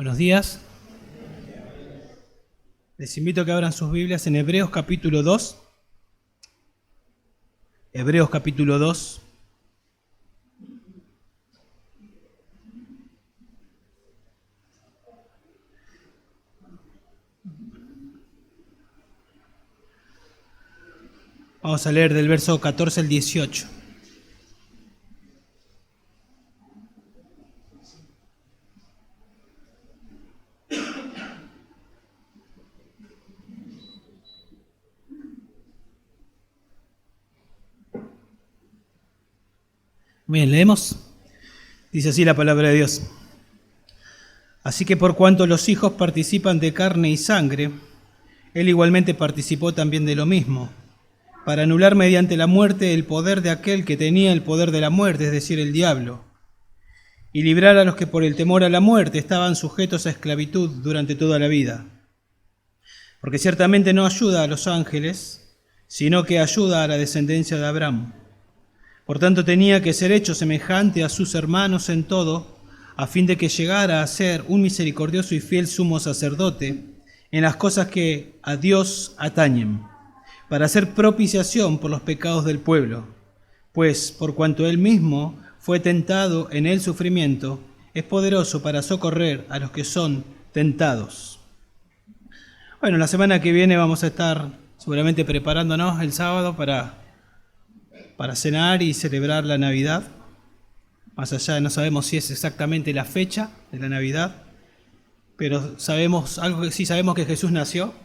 Buenos días. Les invito a que abran sus Biblias en Hebreos capítulo 2. Hebreos capítulo 2. Vamos a leer del verso 14 al 18. Bien, leemos. Dice así la palabra de Dios. Así que por cuanto los hijos participan de carne y sangre, él igualmente participó también de lo mismo, para anular mediante la muerte el poder de aquel que tenía el poder de la muerte, es decir, el diablo, y librar a los que por el temor a la muerte estaban sujetos a esclavitud durante toda la vida. Porque ciertamente no ayuda a los ángeles, sino que ayuda a la descendencia de Abraham. Por tanto tenía que ser hecho semejante a sus hermanos en todo, a fin de que llegara a ser un misericordioso y fiel sumo sacerdote en las cosas que a Dios atañen, para hacer propiciación por los pecados del pueblo. Pues por cuanto él mismo fue tentado en el sufrimiento, es poderoso para socorrer a los que son tentados. Bueno, la semana que viene vamos a estar seguramente preparándonos el sábado para cenar y celebrar la Navidad. Más allá, no sabemos si es exactamente la fecha de la Navidad, pero sabemos algo que sí sabemos, que Jesús nació.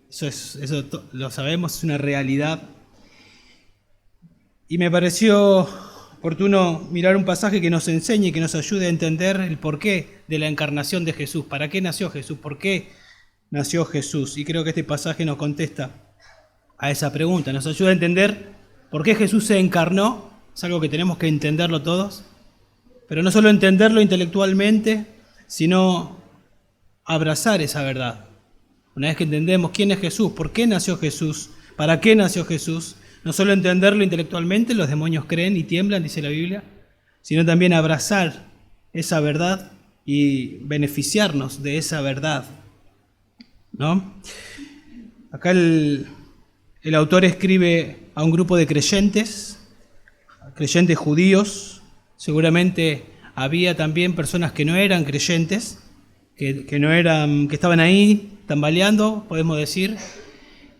Eso lo sabemos, es una realidad. Y me pareció oportuno mirar un pasaje que nos enseñe y que nos ayude a entender el porqué de la encarnación de Jesús. ¿Para qué nació Jesús? ¿Por qué nació Jesús? Y creo que este pasaje nos contesta a esa pregunta. Nos ayuda a entender por qué Jesús se encarnó. Es algo que tenemos que entenderlo todos. Pero no solo entenderlo intelectualmente, sino abrazar esa verdad. Una vez que entendemos quién es Jesús, por qué nació Jesús, para qué nació Jesús, no solo entenderlo intelectualmente, los demonios creen y tiemblan, dice la Biblia, sino también abrazar esa verdad y beneficiarnos de esa verdad, ¿no? Acá el autor escribe a un grupo de creyentes judíos. Seguramente había también personas que no eran creyentes, que estaban ahí tambaleando, podemos decir,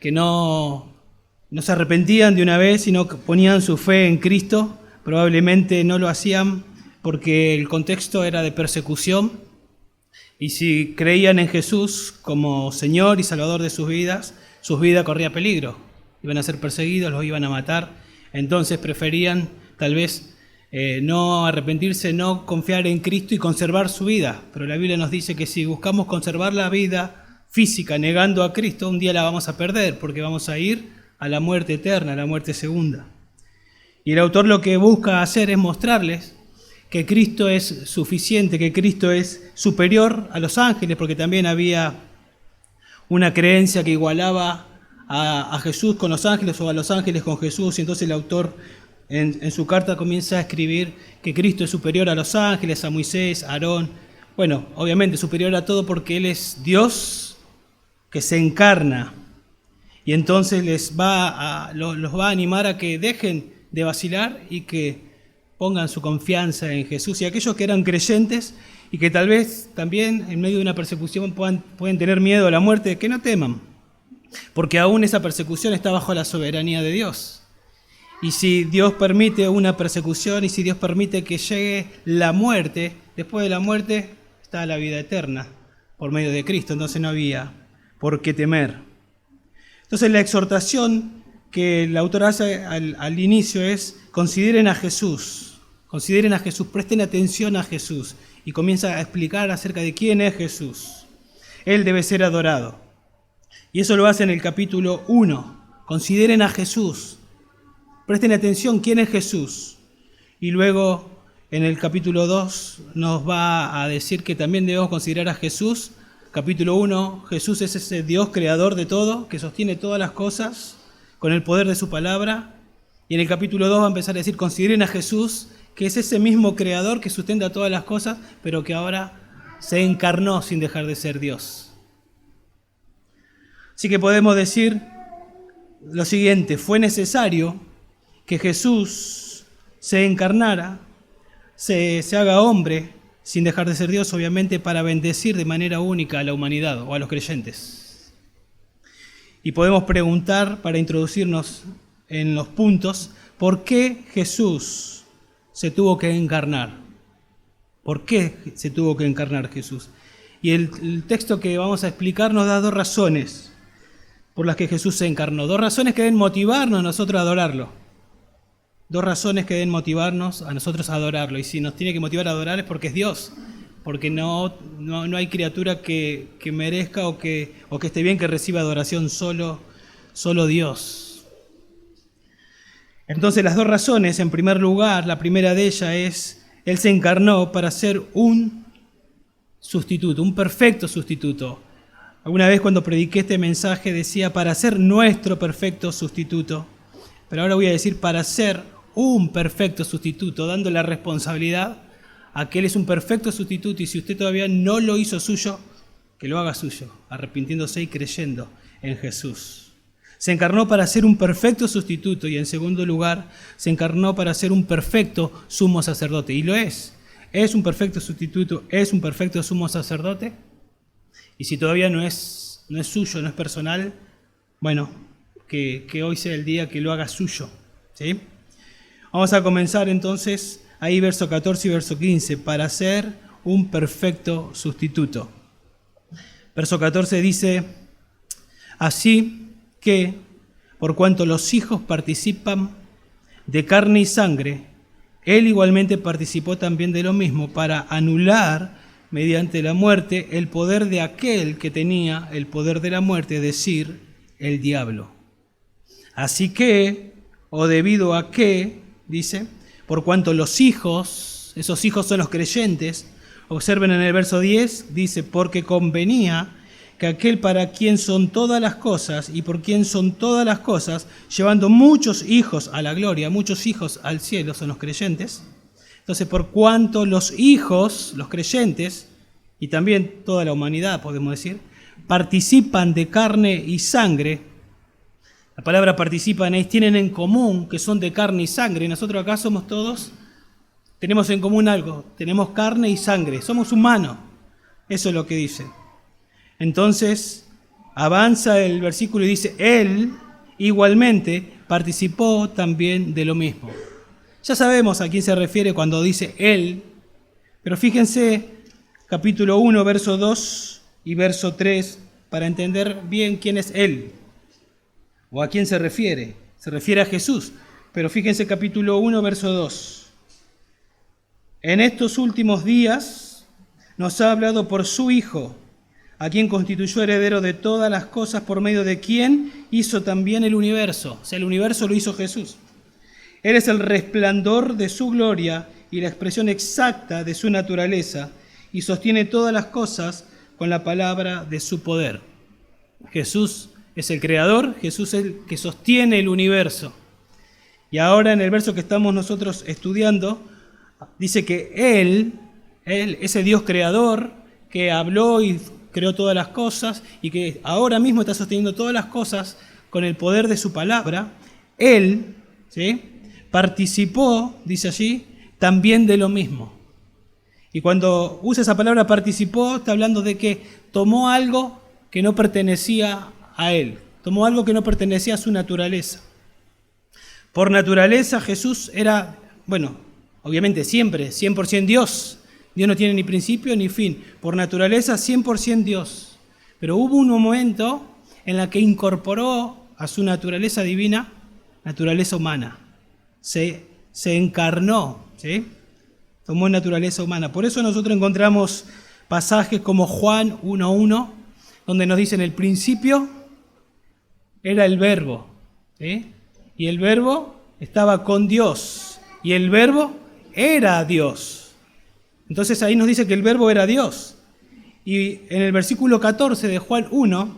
que no se arrepentían de una vez, sino que ponían su fe en Cristo. Probablemente no lo hacían porque el contexto era de persecución, y si creían en Jesús como Señor y Salvador de sus vidas corría peligro. Iban a ser perseguidos, los iban a matar. Entonces preferían tal vez no arrepentirse, no confiar en Cristo y conservar su vida. Pero la Biblia nos dice que si buscamos conservar la vida física negando a Cristo, un día la vamos a perder, porque vamos a ir a la muerte eterna, a la muerte segunda. Y el autor lo que busca hacer es mostrarles que Cristo es suficiente, que Cristo es superior a los ángeles, porque también había una creencia que igualaba a Jesús con los ángeles o a los ángeles con Jesús. Y entonces el autor en su carta comienza a escribir que Cristo es superior a los ángeles, a Moisés, a Aarón. Bueno, obviamente superior a todo porque Él es Dios que se encarna. Y entonces los va a animar a que dejen de vacilar y que pongan su confianza en Jesús. Y aquellos que eran creyentes y que tal vez también en medio de una persecución pueden tener miedo a la muerte, que no teman, porque aún esa persecución está bajo la soberanía de Dios. Y si Dios permite una persecución y si Dios permite que llegue la muerte, después de la muerte está la vida eterna por medio de Cristo. Entonces no había por qué temer. Entonces la exhortación que el autor hace al inicio es: consideren a Jesús, presten atención a Jesús. Y comienza a explicar acerca de quién es Jesús. Él debe ser adorado. Y eso lo hace en el capítulo 1. Consideren a Jesús. Presten atención quién es Jesús. Y luego en el capítulo 2 nos va a decir que también debemos considerar a Jesús. Capítulo 1, Jesús es ese Dios creador de todo, que sostiene todas las cosas con el poder de su palabra. Y en el capítulo 2 va a empezar a decir: consideren a Jesús, que es ese mismo creador que sustenta todas las cosas, pero que ahora se encarnó sin dejar de ser Dios. Así que podemos decir lo siguiente: fue necesario que Jesús se encarnara, se haga hombre, sin dejar de ser Dios, obviamente, para bendecir de manera única a la humanidad o a los creyentes. Y podemos preguntar, para introducirnos en los puntos, ¿por qué Jesús se tuvo que encarnar? ¿Por qué se tuvo que encarnar Jesús? Y el texto que vamos a explicar nos da dos razones por las que Jesús se encarnó. Dos razones que deben motivarnos a nosotros a adorarlo. Dos razones que deben motivarnos a nosotros a adorarlo. Y si nos tiene que motivar a adorar es porque es Dios. Porque no hay criatura que merezca o que esté bien que reciba adoración, solo Dios. Entonces las dos razones, en primer lugar, la primera de ellas es: Él se encarnó para ser un sustituto, un perfecto sustituto. Alguna vez cuando prediqué este mensaje decía para ser nuestro perfecto sustituto. Pero ahora voy a decir para ser un perfecto sustituto, dando la responsabilidad a que Él es un perfecto sustituto, y si usted todavía no lo hizo suyo, que lo haga suyo, arrepintiéndose y creyendo en Jesús. Se encarnó para ser un perfecto sustituto, y en segundo lugar, se encarnó para ser un perfecto sumo sacerdote. Y lo es. Es un perfecto sustituto, es un perfecto sumo sacerdote. Y si todavía no es suyo, no es personal, bueno, que hoy sea el día que lo haga suyo, ¿sí? Vamos a comenzar entonces ahí verso 14 y verso 15, para ser un perfecto sustituto. Verso 14 dice: así que, por cuanto los hijos participan de carne y sangre, Él igualmente participó también de lo mismo, para anular mediante la muerte el poder de aquel que tenía el poder de la muerte, es decir, el diablo. Así que, o debido a que, dice, por cuanto los hijos, esos hijos son los creyentes, observen en el verso 10, dice, porque convenía que aquel para quien son todas las cosas y por quien son todas las cosas, llevando muchos hijos a la gloria, muchos hijos al cielo, son los creyentes. Entonces, por cuanto los hijos, los creyentes, y también toda la humanidad, podemos decir, participan de carne y sangre. La palabra participan es, tienen en común que son de carne y sangre. Nosotros acá somos todos, tenemos en común algo, tenemos carne y sangre, somos humanos. Eso es lo que dice. Entonces, avanza el versículo y dice, Él igualmente participó también de lo mismo. Ya sabemos a quién se refiere cuando dice Él, pero fíjense, capítulo 1, verso 2 y verso 3, para entender bien quién es Él, o a quién se refiere. Se refiere a Jesús, pero fíjense capítulo 1, verso 2. En estos últimos días nos ha hablado por su Hijo, a quien constituyó heredero de todas las cosas, por medio de quien hizo también el universo. O sea, el universo lo hizo Jesús. Él es el resplandor de su gloria y la expresión exacta de su naturaleza, y sostiene todas las cosas con la palabra de su poder. Jesús es el creador, Jesús es el que sostiene el universo. Y ahora en el verso que estamos nosotros estudiando, dice que Él, ese Dios creador que habló y creó todas las cosas y que ahora mismo está sosteniendo todas las cosas con el poder de su palabra, Él, ¿sí?, participó, dice allí, también de lo mismo. Y cuando usa esa palabra participó, está hablando de que tomó algo que no pertenecía a Él, tomó algo que no pertenecía a su naturaleza. Por naturaleza Jesús era, bueno, obviamente siempre 100% Dios. Dios no tiene ni principio ni fin. Por naturaleza 100% Dios. Pero hubo un momento en la que incorporó a su naturaleza divina, naturaleza humana. Se encarnó, ¿sí? Tomó naturaleza humana. Por eso nosotros encontramos pasajes como Juan 1:1, donde nos dice en el principio era el Verbo, ¿sí? Y el Verbo estaba con Dios, y el Verbo era Dios. Entonces ahí nos dice que el Verbo era Dios. Y en el versículo 14 de Juan 1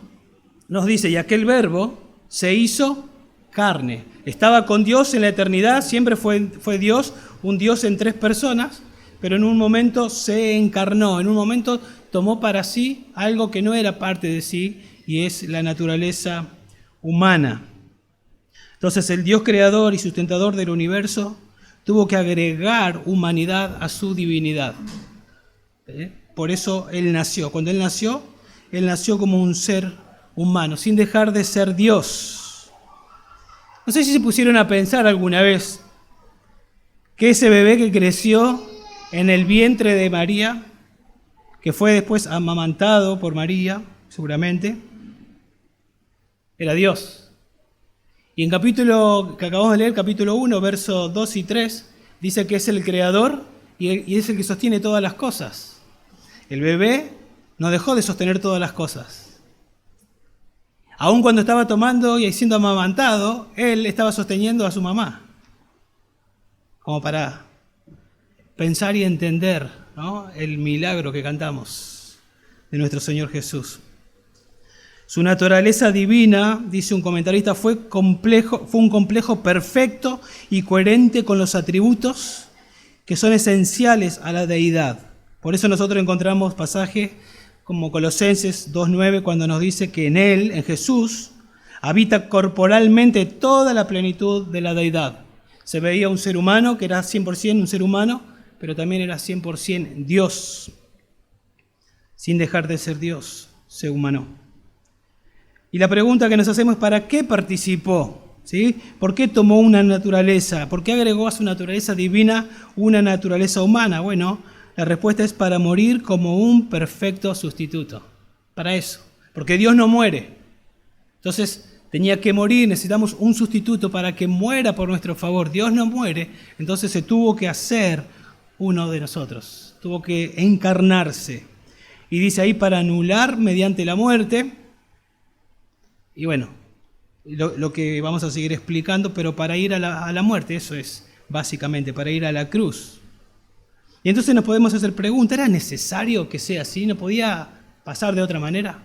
nos dice, y aquel Verbo se hizo carne. Estaba con Dios en la eternidad, siempre fue Dios, un Dios en tres personas, pero en un momento se encarnó, en un momento tomó para sí algo que no era parte de sí, y es la naturaleza humana. Entonces el Dios creador y sustentador del universo tuvo que agregar humanidad a su divinidad. Por eso Él nació. Cuando Él nació como un ser humano, sin dejar de ser Dios. No sé si se pusieron a pensar alguna vez que ese bebé que creció en el vientre de María, que fue después amamantado por María, seguramente, era Dios. Y en capítulo que acabamos de leer, capítulo 1, versos 2 y 3, dice que es el creador y es el que sostiene todas las cosas. El bebé no dejó de sostener todas las cosas. Aun cuando estaba tomando y siendo amamantado, él estaba sosteniendo a su mamá. Como para pensar y entender, ¿no?, el milagro que cantamos de nuestro Señor Jesús. Su naturaleza divina, dice un comentarista, fue un complejo perfecto y coherente con los atributos que son esenciales a la deidad. Por eso nosotros encontramos pasajes como Colosenses 2:9, cuando nos dice que en Él, en Jesús, habita corporalmente toda la plenitud de la deidad. Se veía un ser humano que era 100% un ser humano, pero también era 100% Dios. Sin dejar de ser Dios, se humanó. Y la pregunta que nos hacemos es: ¿para qué participó? ¿Sí? ¿Por qué tomó una naturaleza? ¿Por qué agregó a su naturaleza divina una naturaleza humana? Bueno, la respuesta es para morir como un perfecto sustituto. Para eso. Porque Dios no muere. Entonces tenía que morir, necesitamos un sustituto para que muera por nuestro favor. Dios no muere, entonces se tuvo que hacer uno de nosotros. Tuvo que encarnarse. Y dice ahí, para anular mediante la muerte. Y bueno, lo que vamos a seguir explicando, pero para ir a la muerte, eso es básicamente, para ir a la cruz. Y entonces nos podemos hacer preguntas: ¿era necesario que sea así? ¿No podía pasar de otra manera?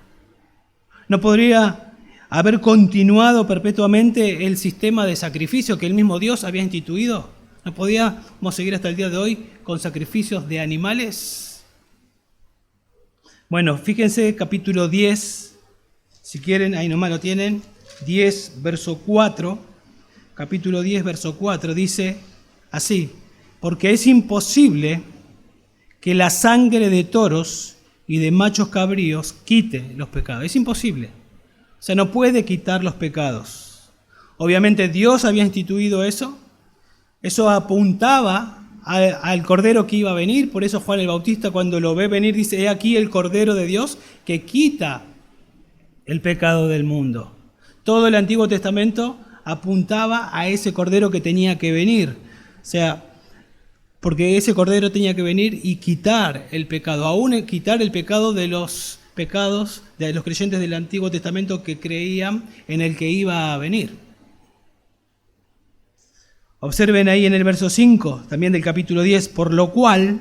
¿No podría haber continuado perpetuamente el sistema de sacrificio que el mismo Dios había instituido? ¿No podíamos seguir hasta el día de hoy con sacrificios de animales? Bueno, fíjense capítulo 10. Si quieren, ahí nomás lo tienen, 10, verso 4, capítulo 10, verso 4, dice así: porque es imposible que la sangre de toros y de machos cabríos quite los pecados. Es imposible. O sea, no puede quitar los pecados. Obviamente Dios había instituido eso. Eso apuntaba al Cordero que iba a venir. Por eso Juan el Bautista, cuando lo ve venir, dice: he aquí el Cordero de Dios que quita el pecado del mundo. Todo el Antiguo Testamento apuntaba a ese Cordero que tenía que venir. O sea, porque ese Cordero tenía que venir y quitar el pecado, aún quitar el pecado de los pecados de los creyentes del Antiguo Testamento que creían en el que iba a venir. Observen ahí en el verso 5, también del capítulo 10, por lo cual,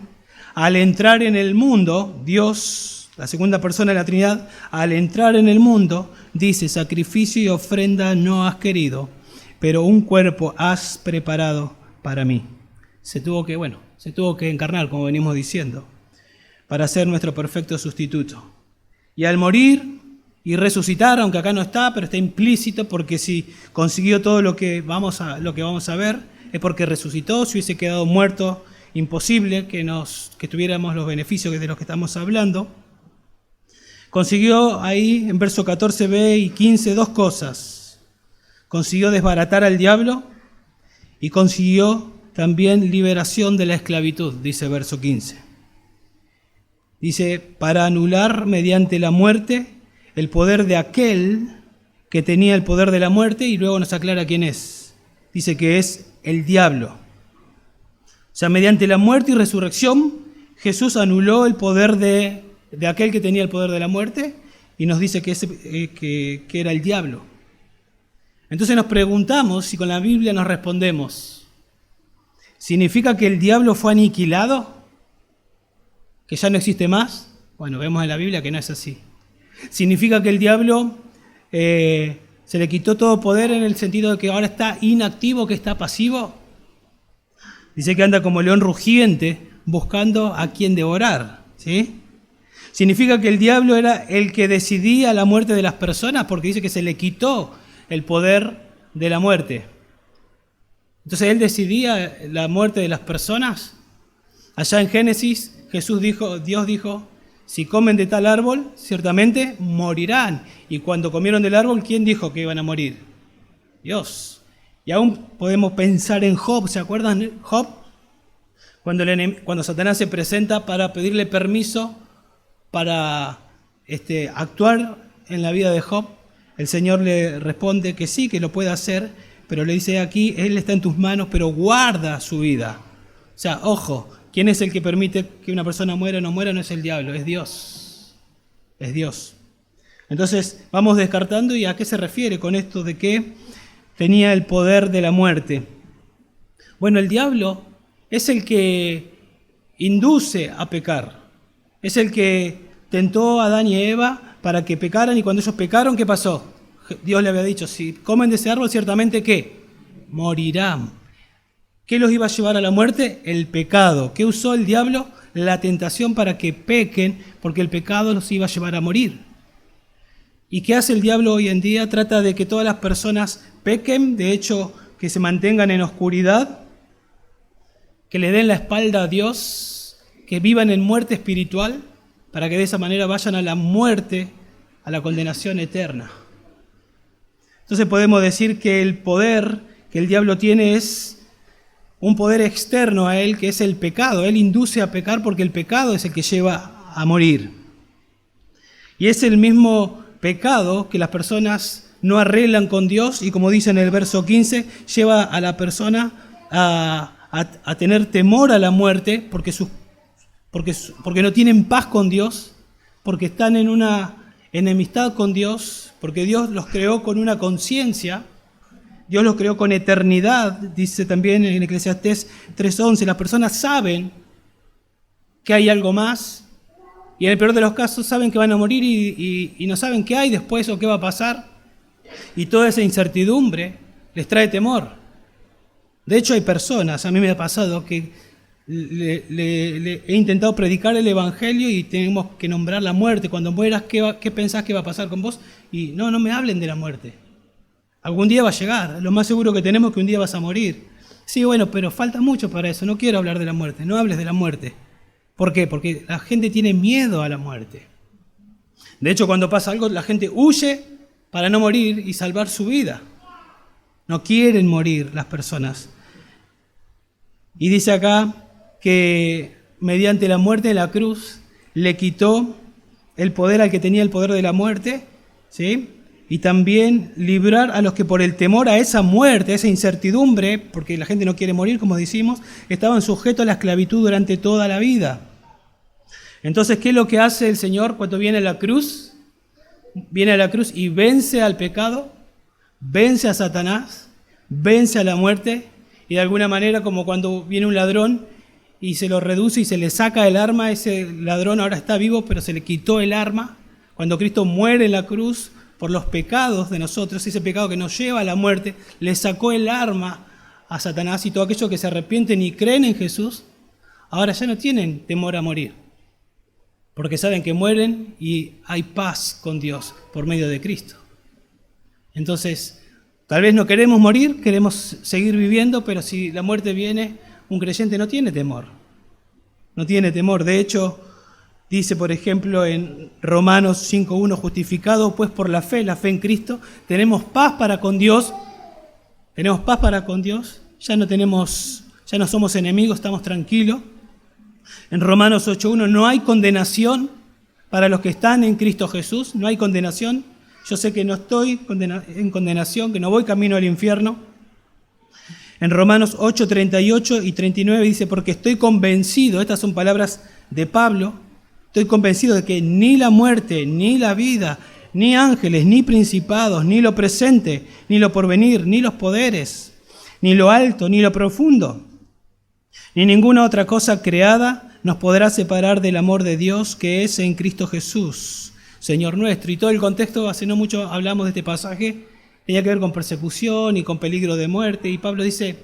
al entrar en el mundo, Dios, la segunda persona de la Trinidad, al entrar en el mundo, dice: sacrificio y ofrenda no has querido, pero un cuerpo has preparado para mí. Se tuvo que encarnar, como venimos diciendo, para ser nuestro perfecto sustituto. Y al morir y resucitar, aunque acá no está, pero está implícito, porque si consiguió todo lo que vamos a ver, es porque resucitó. Si hubiese quedado muerto, imposible que tuviéramos los beneficios de los que estamos hablando. Consiguió ahí, en verso 14b y 15, dos cosas. Consiguió desbaratar al diablo y consiguió también liberación de la esclavitud, dice verso 15. Dice: para anular mediante la muerte el poder de aquel que tenía el poder de la muerte, y luego nos aclara quién es. Dice que es el diablo. O sea, mediante la muerte y resurrección, Jesús anuló el poder de aquel que tenía el poder de la muerte, y nos dice que era el diablo. Entonces nos preguntamos si con la Biblia nos respondemos: ¿significa que el diablo fue aniquilado? ¿Que ya no existe más? Bueno, vemos en la Biblia que no es así. ¿Significa que el diablo se le quitó todo poder en el sentido de que ahora está inactivo, que está pasivo? Dice que anda como león rugiente buscando a quien devorar, ¿sí? Significa que el diablo era el que decidía la muerte de las personas, porque dice que se le quitó el poder de la muerte. Entonces él decidía la muerte de las personas. Allá en Génesis, Dios dijo, si comen de tal árbol, ciertamente morirán. Y cuando comieron del árbol, ¿quién dijo que iban a morir? Dios. Y aún podemos pensar en Job, ¿se acuerdan? Job, cuando Satanás se presenta para pedirle permiso para actuar en la vida de Job, el Señor le responde que sí, que lo puede hacer, pero le dice aquí, Él está en tus manos, pero guarda su vida. O sea, ojo, ¿quién es el que permite que una persona muera o no muera? No es el diablo, es Dios. Es Dios. Entonces, vamos descartando, ¿y a qué se refiere con esto de que tenía el poder de la muerte? Bueno, el diablo es el que induce a pecar. Es el que tentó a Adán y Eva para que pecaran, y cuando ellos pecaron, ¿qué pasó? Dios le había dicho, si comen de ese árbol, ciertamente, ¿qué? Morirán. ¿Qué los iba a llevar a la muerte? El pecado. ¿Qué usó el diablo? La tentación para que pequen, porque el pecado los iba a llevar a morir. ¿Y qué hace el diablo hoy en día? Trata de que todas las personas pequen, de hecho, que se mantengan en oscuridad, que le den la espalda a Dios, que vivan en muerte espiritual, para que de esa manera vayan a la muerte, a la condenación eterna. Entonces podemos decir que el poder que el diablo tiene es un poder externo a él, que es el pecado. Él induce a pecar porque el pecado es el que lleva a morir. Y es el mismo pecado que las personas no arreglan con Dios, y como dice en el verso 15, lleva a la persona a tener temor a la muerte porque no tienen paz con Dios, porque están en una enemistad con Dios, porque Dios los creó con una conciencia, Dios los creó con eternidad. Dice también en Eclesiastés 3:11, las personas saben que hay algo más, y en el peor de los casos saben que van a morir y no saben qué hay después o qué va a pasar, y toda esa incertidumbre les trae temor. De hecho hay personas, a mí me ha pasado que le he intentado predicar el Evangelio y tenemos que nombrar la muerte. Cuando mueras, ¿qué pensás que va a pasar con vos? Y no me hablen de la muerte. Algún día va a llegar. Lo más seguro que tenemos es que un día vas a morir. Sí, bueno, pero falta mucho para eso. No quiero hablar de la muerte. No hables de la muerte. ¿Por qué? Porque la gente tiene miedo a la muerte. De hecho, cuando pasa algo, la gente huye para no morir y salvar su vida. No quieren morir las personas. Y dice acá que mediante la muerte de la cruz le quitó el poder al que tenía el poder de la muerte, ¿sí? Y también librar a los que por el temor a esa muerte, a esa incertidumbre, porque la gente no quiere morir, como decimos, estaban sujetos a la esclavitud durante toda la vida. Entonces, ¿qué es lo que hace el Señor cuando viene a la cruz? Viene a la cruz y vence al pecado, vence a Satanás, vence a la muerte, y de alguna manera, como cuando viene un ladrón y se lo reduce y se le saca el arma, ese ladrón ahora está vivo, pero se le quitó el arma. Cuando Cristo muere en la cruz por los pecados de nosotros, ese pecado que nos lleva a la muerte, le sacó el arma a Satanás, y todos aquellos que se arrepienten y creen en Jesús, ahora ya no tienen temor a morir, porque saben que mueren y hay paz con Dios por medio de Cristo. Entonces, tal vez no queremos morir, queremos seguir viviendo, pero si la muerte viene, un creyente no tiene temor. No tiene temor. De hecho, dice, por ejemplo, en Romanos 5:1, justificados pues por la fe en Cristo, tenemos paz para con Dios. Tenemos paz para con Dios. Ya no somos enemigos, estamos tranquilos. En Romanos 8:1, no hay condenación para los que están en Cristo Jesús. No hay condenación. Yo sé que no estoy en condenación, que no voy camino al infierno. En Romanos 8:38 y 39 dice, porque estoy convencido, estas son palabras de Pablo, estoy convencido de que ni la muerte, ni la vida, ni ángeles, ni principados, ni lo presente, ni lo porvenir, ni los poderes, ni lo alto, ni lo profundo, ni ninguna otra cosa creada nos podrá separar del amor de Dios que es en Cristo Jesús, Señor nuestro. Y todo el contexto, hace no mucho hablamos de este pasaje, tenía que ver con persecución y con peligro de muerte. Y Pablo dice,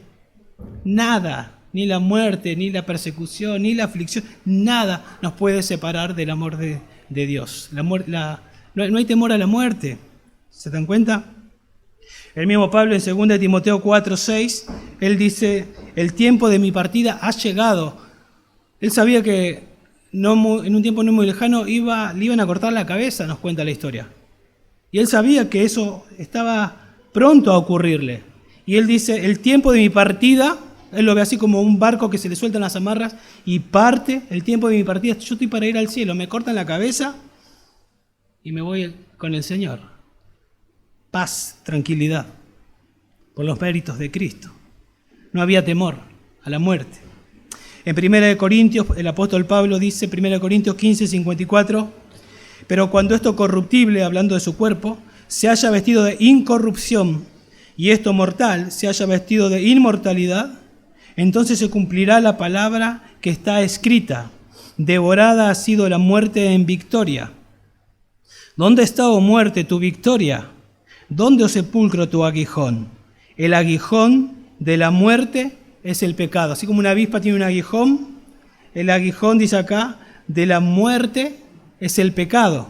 nada ni la muerte, ni la persecución, ni la aflicción, nada nos puede separar del amor de Dios. No hay temor a la muerte. ¿Se dan cuenta? El mismo Pablo en 2 Timoteo 4:6, él dice, el tiempo de mi partida ha llegado. Él sabía que en un tiempo no muy lejano le iban a cortar la cabeza, nos cuenta la historia. Y él sabía que eso estaba pronto a ocurrirle. Y él dice, el tiempo de mi partida, él lo ve así como un barco que se le sueltan las amarras y parte, el tiempo de mi partida, yo estoy para ir al cielo, me cortan la cabeza y me voy con el Señor. Paz, tranquilidad, por los méritos de Cristo. No había temor a la muerte. En 1 Corintios, el apóstol Pablo dice, 1 Corintios 15:54, pero cuando esto corruptible, hablando de su cuerpo, se haya vestido de incorrupción y esto mortal se haya vestido de inmortalidad, entonces se cumplirá la palabra que está escrita, devorada ha sido la muerte en victoria. ¿Dónde está, oh muerte, tu victoria? ¿Dónde, oh sepulcro, tu aguijón? El aguijón de la muerte es el pecado. Así como una avispa tiene un aguijón, el aguijón, dice acá, de la muerte es el pecado.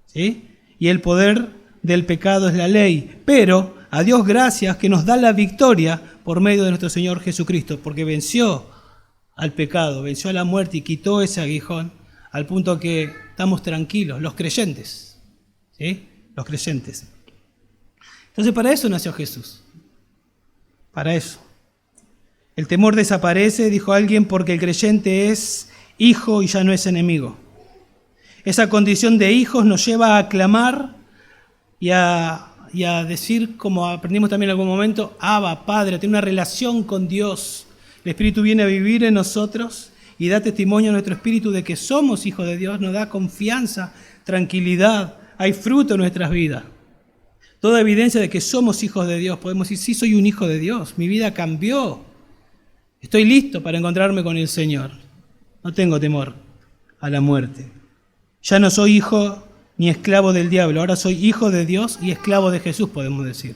¿Sí? Y el poder del pecado es la ley. Pero a Dios gracias que nos da la victoria por medio de nuestro Señor Jesucristo, porque venció al pecado, venció a la muerte y quitó ese aguijón, al punto que estamos tranquilos, los creyentes. ¿Sí? Los creyentes. Entonces para eso nació Jesús. Para eso. El temor desaparece, dijo alguien, porque el creyente es hijo y ya no es enemigo. Esa condición de hijos nos lleva a clamar y a decir, como aprendimos también en algún momento, Abba, Padre, a tener una relación con Dios. El Espíritu viene a vivir en nosotros y da testimonio a nuestro espíritu de que somos hijos de Dios, nos da confianza, tranquilidad, hay fruto en nuestras vidas. Toda evidencia de que somos hijos de Dios, podemos decir, sí, soy un hijo de Dios, mi vida cambió, estoy listo para encontrarme con el Señor, no tengo temor a la muerte. Ya no soy hijo ni esclavo del diablo, ahora soy hijo de Dios y esclavo de Jesús, podemos decir.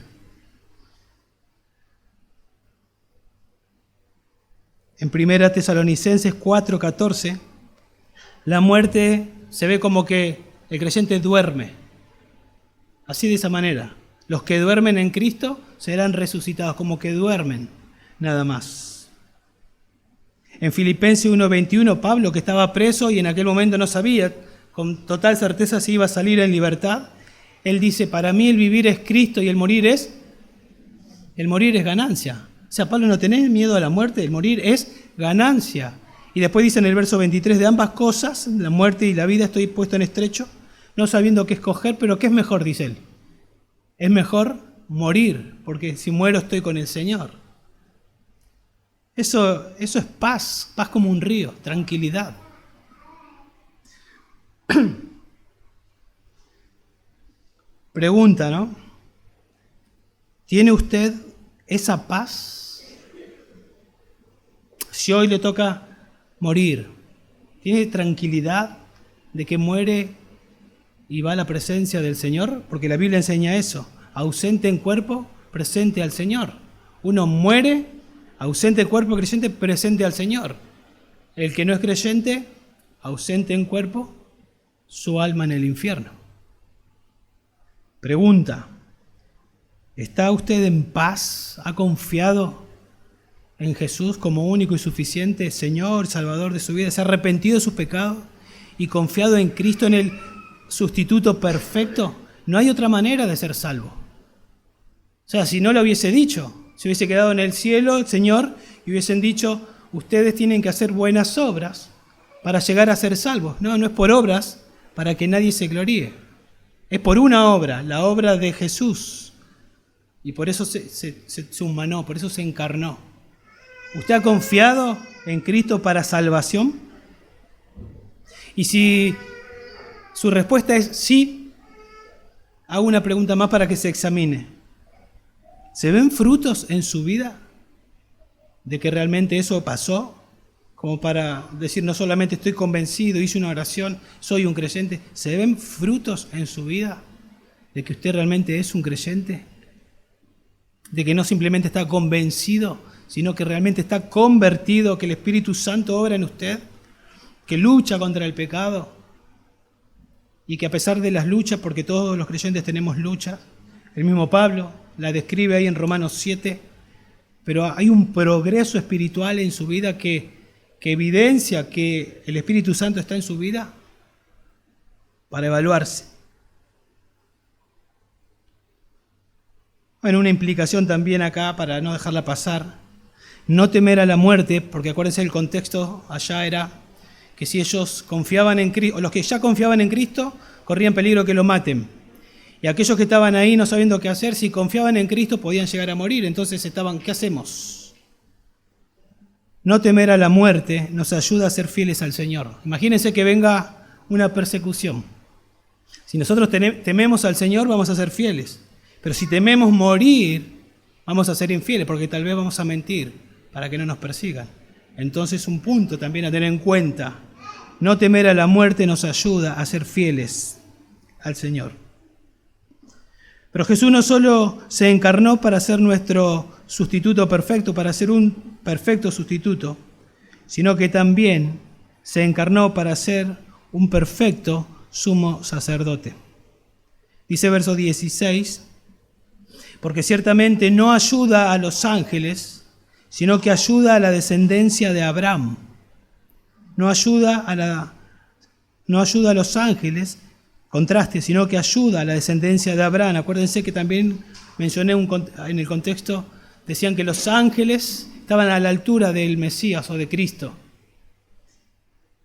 En 1 Tesalonicenses 4:14, la muerte se ve como que el creyente duerme. Así de esa manera. Los que duermen en Cristo serán resucitados, como que duermen, nada más. En Filipenses 1:21, Pablo, que estaba preso y en aquel momento no sabía con total certeza si iba a salir en libertad, él dice, para mí el vivir es Cristo y el morir es ganancia. O sea, Pablo, no tenés miedo a la muerte, el morir es ganancia. Y después dice en el verso 23, de ambas cosas, la muerte y la vida, estoy puesto en estrecho, no sabiendo qué escoger, pero ¿qué es mejor? Dice él. Es mejor morir, porque si muero estoy con el Señor. Eso es paz, paz como un río, tranquilidad. Pregunta, ¿no? ¿Tiene usted esa paz? Si hoy le toca morir, ¿tiene tranquilidad de que muere y va a la presencia del Señor? Porque la Biblia enseña eso. Ausente en cuerpo, presente al Señor. Uno muere, ausente en cuerpo, creyente, presente al Señor. El que no es creyente, ausente en cuerpo, su alma en el infierno. Pregunta, ¿está usted en paz? ¿Ha confiado en Jesús como único y suficiente Señor, Salvador de su vida? ¿Se ha arrepentido de sus pecados y confiado en Cristo, en el sustituto perfecto? No hay otra manera de ser salvo. O sea, si no lo hubiese dicho, si hubiese quedado en el cielo el Señor y hubiesen dicho, ustedes tienen que hacer buenas obras para llegar a ser salvos. No, no es por obras para que nadie se gloríe. Es por una obra, la obra de Jesús. Y por eso se humanó, por eso se encarnó. ¿Usted ha confiado en Cristo para salvación? Y si su respuesta es sí, hago una pregunta más para que se examine. ¿Se ven frutos en su vida de que realmente eso pasó? Como para decir, no solamente estoy convencido, hice una oración, soy un creyente. ¿Se ven frutos en su vida de que usted realmente es un creyente? De que no simplemente está convencido, sino que realmente está convertido, que el Espíritu Santo obra en usted, que lucha contra el pecado y que a pesar de las luchas, porque todos los creyentes tenemos luchas, el mismo Pablo la describe ahí en Romanos 7, pero hay un progreso espiritual en su vida que evidencia que el Espíritu Santo está en su vida para evaluarse. Bueno, una implicación también acá, para no dejarla pasar, no temer a la muerte, porque acuérdense el contexto allá era que si ellos confiaban en Cristo, o los que ya confiaban en Cristo, corrían peligro que lo maten. Y aquellos que estaban ahí no sabiendo qué hacer, si confiaban en Cristo podían llegar a morir. Entonces estaban, ¿qué hacemos? No temer a la muerte nos ayuda a ser fieles al Señor. Imagínense que venga una persecución. Si nosotros tememos al Señor, vamos a ser fieles. Pero si tememos morir, vamos a ser infieles, porque tal vez vamos a mentir para que no nos persigan. Entonces, un punto también a tener en cuenta. No temer a la muerte nos ayuda a ser fieles al Señor. Pero Jesús no solo se encarnó para ser nuestro sustituto perfecto, para ser un perfecto sustituto, sino que también se encarnó para ser un perfecto sumo sacerdote. Dice verso 16, porque ciertamente no ayuda a los ángeles, sino que ayuda a la descendencia de Abraham. No ayuda a los ángeles, contraste, sino que ayuda a la descendencia de Abraham. Acuérdense que también mencioné en el contexto, decían que los ángeles estaban a la altura del Mesías o de Cristo.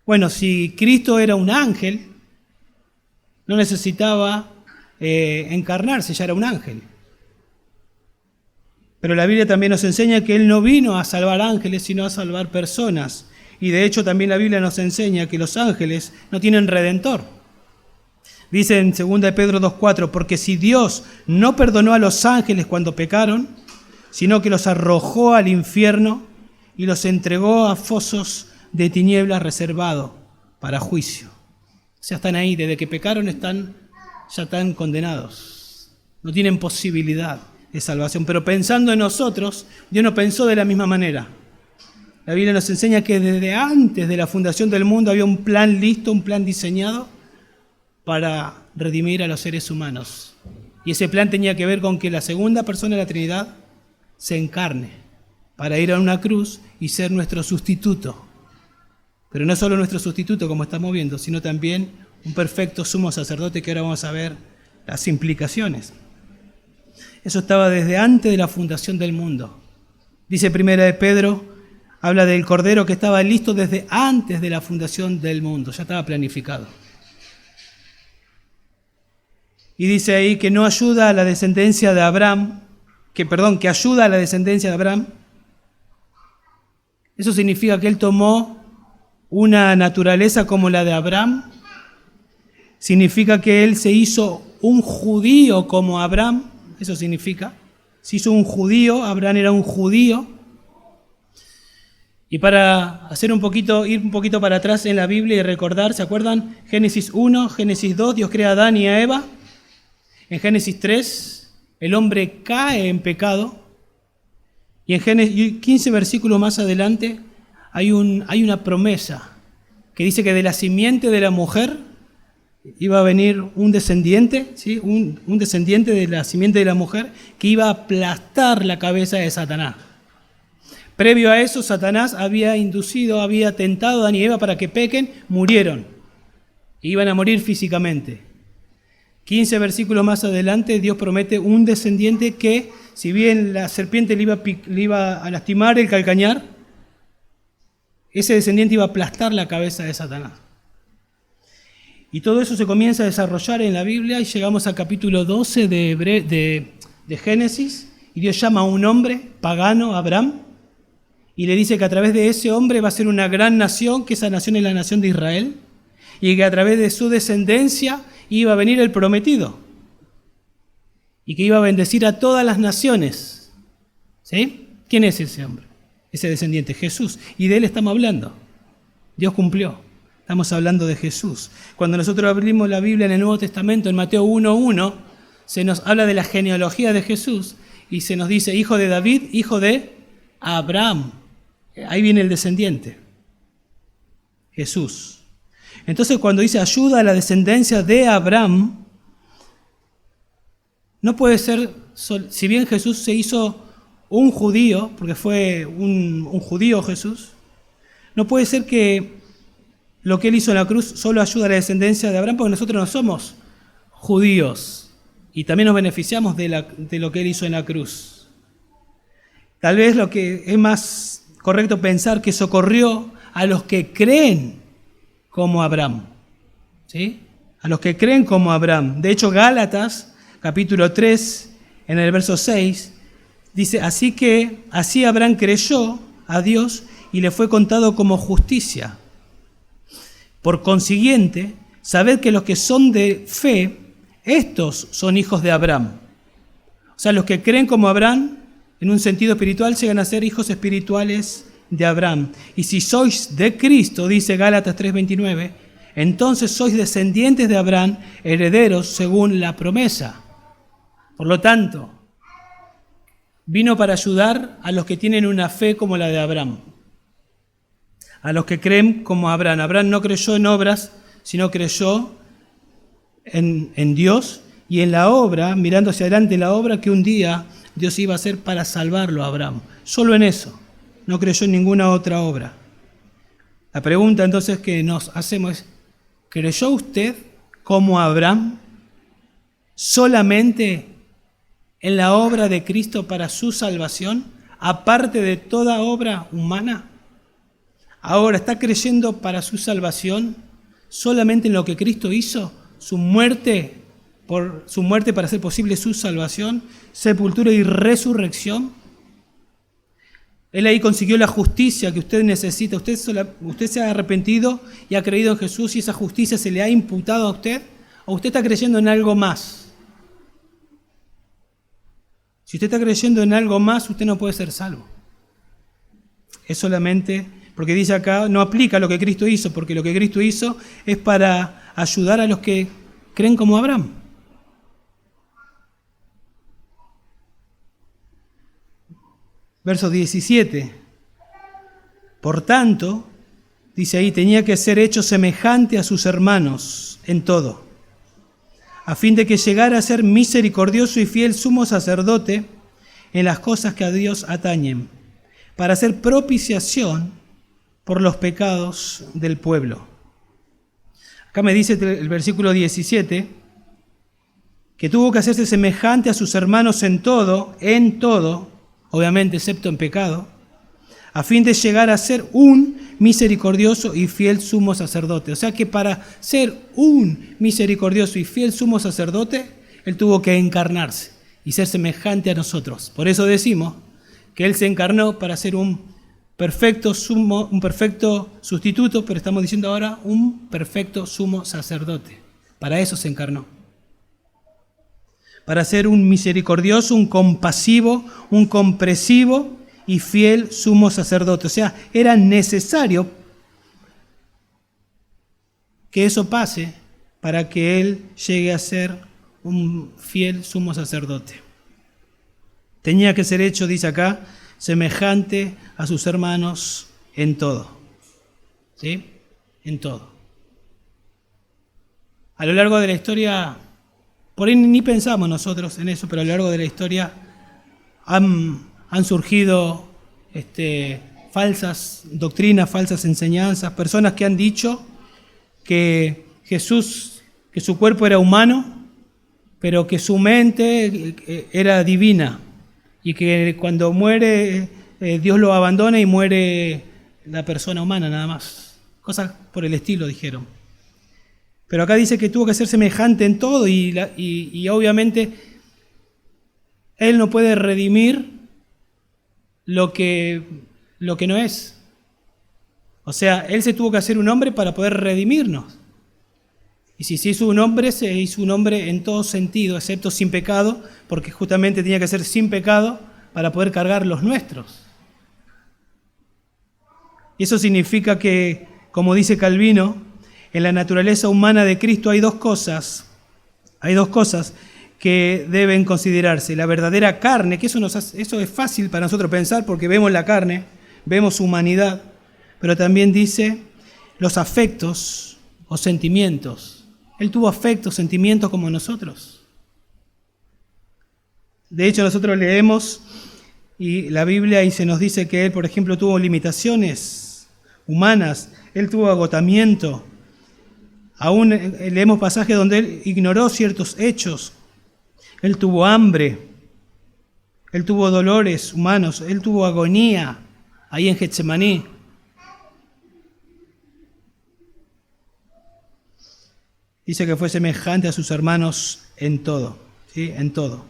Bueno, si Cristo era un ángel, no necesitaba encarnarse, ya era un ángel. Pero la Biblia también nos enseña que Él no vino a salvar ángeles, sino a salvar personas. Y de hecho también la Biblia nos enseña que los ángeles no tienen redentor. Dice en 2 Pedro 2:4, porque si Dios no perdonó a los ángeles cuando pecaron, sino que los arrojó al infierno y los entregó a fosos de tinieblas reservados para juicio. O sea, están ahí, desde que pecaron ya están condenados. No tienen posibilidad de salvación. Pero pensando en nosotros, Dios no pensó de la misma manera. La Biblia nos enseña que desde antes de la fundación del mundo había un plan listo, un plan diseñado para redimir a los seres humanos. Y ese plan tenía que ver con que la segunda persona de la Trinidad se encarne para ir a una cruz y ser nuestro sustituto. Pero no solo nuestro sustituto, como estamos viendo, sino también un perfecto sumo sacerdote, que ahora vamos a ver las implicaciones. Eso estaba desde antes de la fundación del mundo. Dice Primera de Pedro, habla del Cordero que estaba listo desde antes de la fundación del mundo, ya estaba planificado. Y dice ahí que no ayuda a la descendencia de Abraham, que ayuda a la descendencia de Abraham. Eso significa que él tomó una naturaleza como la de Abraham. Significa que él se hizo un judío como Abraham. Eso significa. Se hizo un judío, Abraham era un judío. Y para ir un poquito para atrás en la Biblia y recordar, ¿se acuerdan? Génesis 1, Génesis 2, Dios crea a Adán y a Eva. En Génesis 3, el hombre cae en pecado. Y en Génesis 15 versículos más adelante hay una promesa que dice que de la simiente de la mujer iba a venir un descendiente, ¿sí? un descendiente de la simiente de la mujer que iba a aplastar la cabeza de Satanás. Previo a eso, Satanás había tentado a Adán y Eva para que pequen, murieron. Iban a morir físicamente. 15 versículos más adelante, Dios promete un descendiente que, si bien la serpiente le iba a lastimar el calcañar, ese descendiente iba a aplastar la cabeza de Satanás. Y todo eso se comienza a desarrollar en la Biblia y llegamos al capítulo 12 de Génesis, y Dios llama a un hombre pagano, Abraham, y le dice que a través de ese hombre va a ser una gran nación, que esa nación es la nación de Israel, y que a través de su descendencia iba a venir el prometido, y que iba a bendecir a todas las naciones. ¿Sí? ¿Quién es ese hombre? Ese descendiente, Jesús. Y de él estamos hablando. Dios cumplió. Estamos hablando de Jesús. Cuando nosotros abrimos la Biblia en el Nuevo Testamento, en Mateo 1:1, se nos habla de la genealogía de Jesús y se nos dice hijo de David, hijo de a Abraham. Ahí viene el descendiente, Jesús. Entonces cuando dice ayuda a la descendencia de Abraham, no puede ser, si bien Jesús se hizo un judío, porque fue un judío Jesús, no puede ser que lo que él hizo en la cruz solo ayuda a la descendencia de Abraham, porque nosotros no somos judíos y también nos beneficiamos de lo que él hizo en la cruz. Tal vez lo que es más correcto pensar que socorrió a los que creen como Abraham, ¿sí? A los que creen como Abraham. De hecho, Gálatas, capítulo 3, en el verso 6, dice, así Abraham creyó a Dios y le fue contado como justicia. Por consiguiente, sabed que los que son de fe, estos son hijos de Abraham. O sea, los que creen como Abraham, en un sentido espiritual, llegan a ser hijos espirituales de Abraham. Y si sois de Cristo, dice Gálatas 3:29, entonces sois descendientes de Abraham, herederos según la promesa. Por lo tanto, vino para ayudar a los que tienen una fe como la de Abraham, a los que creen como Abraham. Abraham no creyó en obras, sino creyó en Dios y en la obra, mirando hacia adelante la obra que un día Dios iba a hacer para salvarlo a Abraham. Solo en eso, no creyó en ninguna otra obra. La pregunta entonces que nos hacemos es, ¿creyó usted como Abraham solamente en la obra de Cristo para su salvación, aparte de toda obra humana? Ahora, ¿está creyendo para su salvación solamente en lo que Cristo hizo? Su muerte para hacer posible su salvación, sepultura y resurrección. Él ahí consiguió la justicia que usted necesita. Usted se ha arrepentido y ha creído en Jesús y esa justicia se le ha imputado a usted. ¿O usted está creyendo en algo más? Si usted está creyendo en algo más, usted no puede ser salvo. Es solamente, porque dice acá, no aplica lo que Cristo hizo, porque lo que Cristo hizo es para ayudar a los que creen como Abraham. Verso 17. Por tanto, dice ahí, tenía que ser hecho semejante a sus hermanos en todo, a fin de que llegara a ser misericordioso y fiel sumo sacerdote en las cosas que a Dios atañen, para hacer propiciación por los pecados del pueblo. Acá me dice el versículo 17, que tuvo que hacerse semejante a sus hermanos en todo, obviamente excepto en pecado, a fin de llegar a ser un misericordioso y fiel sumo sacerdote. O sea que para ser un misericordioso y fiel sumo sacerdote, Él tuvo que encarnarse y ser semejante a nosotros. Por eso decimos que Él se encarnó para ser un perfecto sustituto, pero estamos diciendo ahora un perfecto sumo sacerdote. Para eso se encarnó. Para ser un misericordioso, un compasivo, un comprensivo y fiel sumo sacerdote. O sea, era necesario que eso pase para que Él llegue a ser un fiel sumo sacerdote. Tenía que ser hecho, dice acá, semejante a sus hermanos en todo. ¿Sí? En todo. A lo largo de la historia, por ahí ni pensamos nosotros en eso, pero a lo largo de la historia han surgido falsas doctrinas, falsas enseñanzas, personas que han dicho que Jesús, que su cuerpo era humano, pero que su mente era divina y que cuando muere Dios lo abandona y muere la persona humana nada más. Cosas por el estilo dijeron. Pero acá dice que tuvo que ser semejante en todo y obviamente Él no puede redimir lo que no es. O sea, Él se tuvo que hacer un hombre para poder redimirnos. Y si se hizo un hombre, se hizo un hombre en todo sentido, excepto sin pecado, porque justamente tenía que ser sin pecado para poder cargar los nuestros. Y eso significa que, como dice Calvino, en la naturaleza humana de Cristo hay dos cosas que deben considerarse. La verdadera carne, que eso es fácil para nosotros pensar porque vemos la carne, vemos su humanidad, pero también dice los afectos o sentimientos. Él tuvo afectos, sentimientos como nosotros. De hecho, nosotros leemos y la Biblia y se nos dice que él, por ejemplo, tuvo limitaciones humanas, él tuvo agotamiento. Aún leemos pasajes donde él ignoró ciertos hechos. Él tuvo hambre, él tuvo dolores humanos, él tuvo agonía ahí en Getsemaní. Dice que fue semejante a sus hermanos en todo, ¿sí? En todo.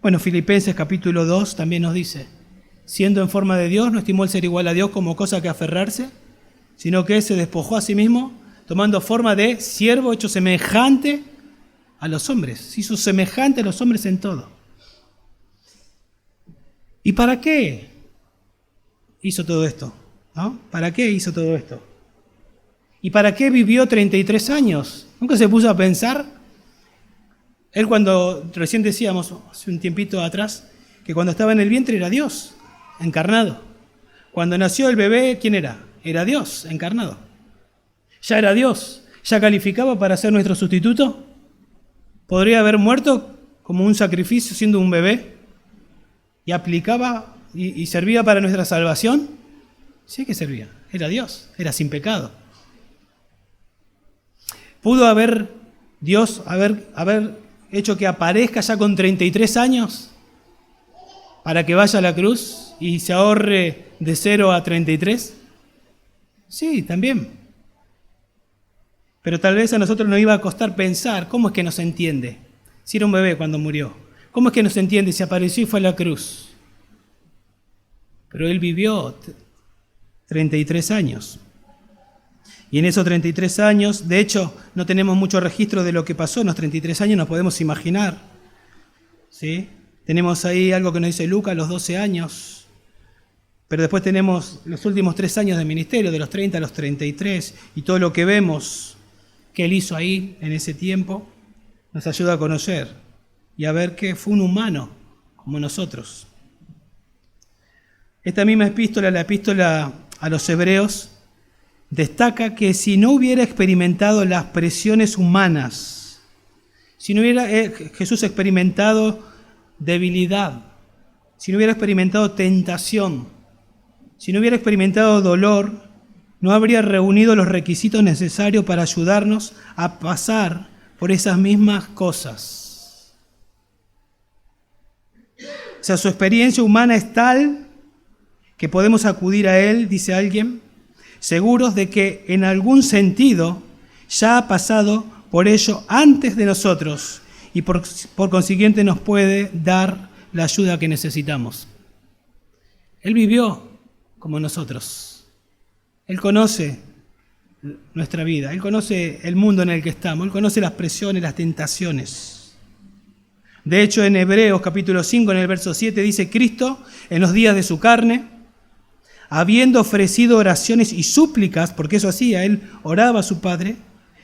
Bueno, Filipenses capítulo 2 también nos dice, siendo en forma de Dios, no estimó el ser igual a Dios como cosa que aferrarse, sino que se despojó a sí mismo, tomando forma de siervo hecho semejante a los hombres. Se hizo semejante a los hombres en todo. ¿Y para qué hizo todo esto? ¿No? ¿Para qué hizo todo esto? ¿Y para qué vivió 33 años? ¿Nunca se puso a pensar? Él cuando, recién decíamos hace un tiempito atrás, que cuando estaba en el vientre era Dios, encarnado. Cuando nació el bebé, ¿quién era? Era Dios, encarnado. Ya era Dios, ya calificaba para ser nuestro sustituto. ¿Podría haber muerto como un sacrificio siendo un bebé? ¿Y aplicaba y servía para nuestra salvación? Sí que servía, era Dios, era sin pecado. ¿Pudo haber Dios haber hecho que aparezca ya con 33 años para que vaya a la cruz y se ahorre de 0 a 33? Sí, también. Pero tal vez a nosotros nos iba a costar pensar cómo es que nos entiende. Si era un bebé cuando murió, ¿cómo es que nos entiende si apareció y fue a la cruz? Pero él vivió 33 años. Y en esos 33 años, de hecho, no tenemos mucho registro de lo que pasó en los 33 años, nos podemos imaginar. ¿Sí? Tenemos ahí algo que nos dice Lucas, los 12 años. Pero después tenemos los últimos 3 años de ministerio, de los 30 a los 33, y todo lo que vemos que él hizo ahí en ese tiempo, nos ayuda a conocer y a ver que fue un humano como nosotros. Esta misma epístola, la epístola a los Hebreos, destaca que si no hubiera experimentado las presiones humanas, si no hubiera Jesús experimentado debilidad, si no hubiera experimentado tentación, si no hubiera experimentado dolor, no habría reunido los requisitos necesarios para ayudarnos a pasar por esas mismas cosas. O sea, su experiencia humana es tal que podemos acudir a él, dice alguien, seguros de que en algún sentido ya ha pasado por ello antes de nosotros y por consiguiente nos puede dar la ayuda que necesitamos. Él vivió como nosotros. Él conoce nuestra vida, Él conoce el mundo en el que estamos, Él conoce las presiones, las tentaciones. De hecho, en Hebreos capítulo 5, en el verso 7, dice, Cristo, en los días de su carne, habiendo ofrecido oraciones y súplicas, porque eso hacía, él oraba a su Padre,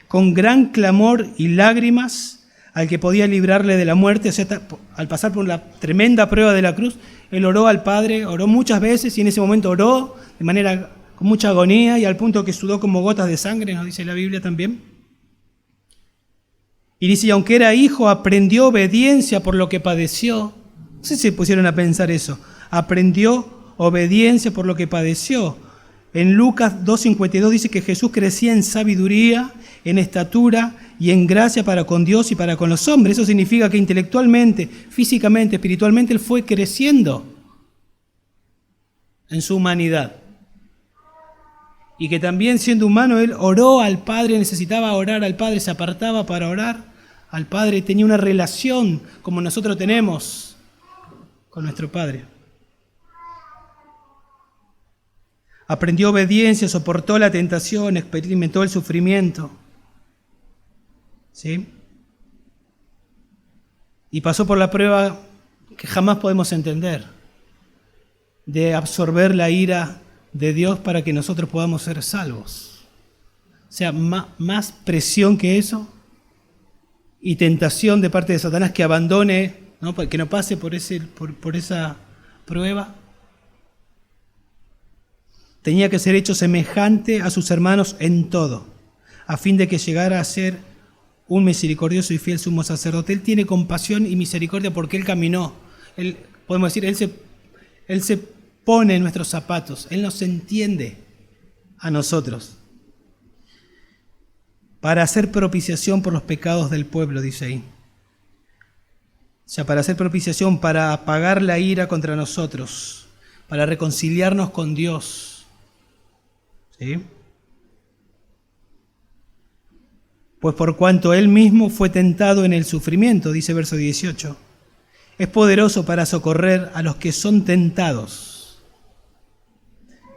con gran clamor y lágrimas, al que podía librarle de la muerte, o sea, al pasar por la tremenda prueba de la cruz, él oró al Padre, oró muchas veces y en ese momento oró de manera con mucha agonía y al punto que sudó como gotas de sangre, nos dice la Biblia también. Y dice, y aunque era hijo, aprendió obediencia por lo que padeció. No sé si se pusieron a pensar eso. Aprendió obediencia por lo que padeció. En Lucas 2:52 dice que Jesús crecía en sabiduría, en estatura y en gracia para con Dios y para con los hombres. Eso significa que intelectualmente, físicamente, espiritualmente, él fue creciendo en su humanidad. Y que también siendo humano, él oró al Padre, necesitaba orar al Padre, se apartaba para orar al Padre, tenía una relación como nosotros tenemos con nuestro Padre. Aprendió obediencia, soportó la tentación, experimentó el sufrimiento. ¿Sí? Y pasó por la prueba que jamás podemos entender, de absorber la ira de Dios para que nosotros podamos ser salvos. O sea, más presión que eso. y tentación de parte de Satanás que abandone, ¿no? Que no pase por esa prueba. Tenía que ser hecho semejante a sus hermanos en todo, a fin de que llegara a ser un misericordioso y fiel sumo sacerdote. Él tiene compasión y misericordia porque Él caminó. Podemos decir, Él se pone en nuestros zapatos. Él nos entiende a nosotros. Para hacer propiciación por los pecados del pueblo, dice ahí. O sea, para hacer propiciación, para apagar la ira contra nosotros, para reconciliarnos con Dios. ¿Sí? Pues por cuanto Él mismo fue tentado en el sufrimiento, dice verso 18, es poderoso para socorrer a los que son tentados.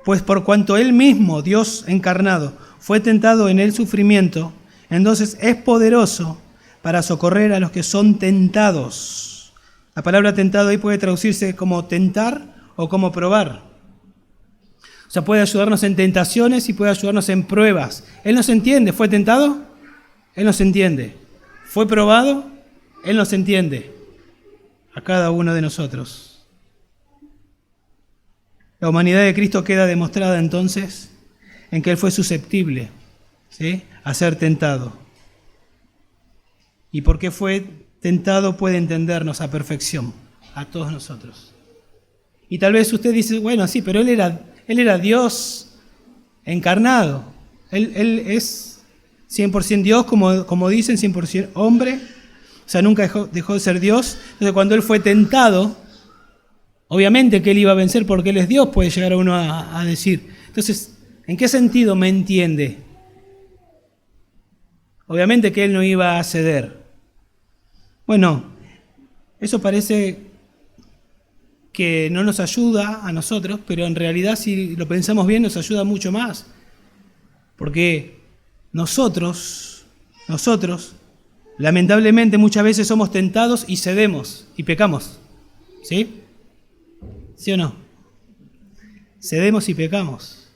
Pues por cuanto Él mismo, Dios encarnado, fue tentado en el sufrimiento, entonces es poderoso para socorrer a los que son tentados. La palabra tentado ahí puede traducirse como tentar o como probar. O sea, puede ayudarnos en tentaciones y puede ayudarnos en pruebas. Él nos entiende. ¿Fue tentado? Él nos entiende. ¿Fue probado? Él nos entiende. A cada uno de nosotros. La humanidad de Cristo queda demostrada entonces en que Él fue susceptible, ¿sí?, a ser tentado. Y porque fue tentado puede entendernos a perfección, a todos nosotros. Y tal vez usted dice, bueno, sí, pero Él era Dios encarnado. Él es 100% Dios, como dicen, 100% hombre. O sea, nunca dejó de ser Dios. Entonces, cuando Él fue tentado, obviamente que Él iba a vencer porque Él es Dios, puede llegar a uno a decir. Entonces, ¿en qué sentido me entiende? Obviamente que Él no iba a ceder. Bueno, eso parece que no nos ayuda a nosotros, pero en realidad si lo pensamos bien nos ayuda mucho más. Porque nosotros, lamentablemente muchas veces somos tentados y cedemos y pecamos. ¿Sí? ¿Sí o no? Cedemos y pecamos.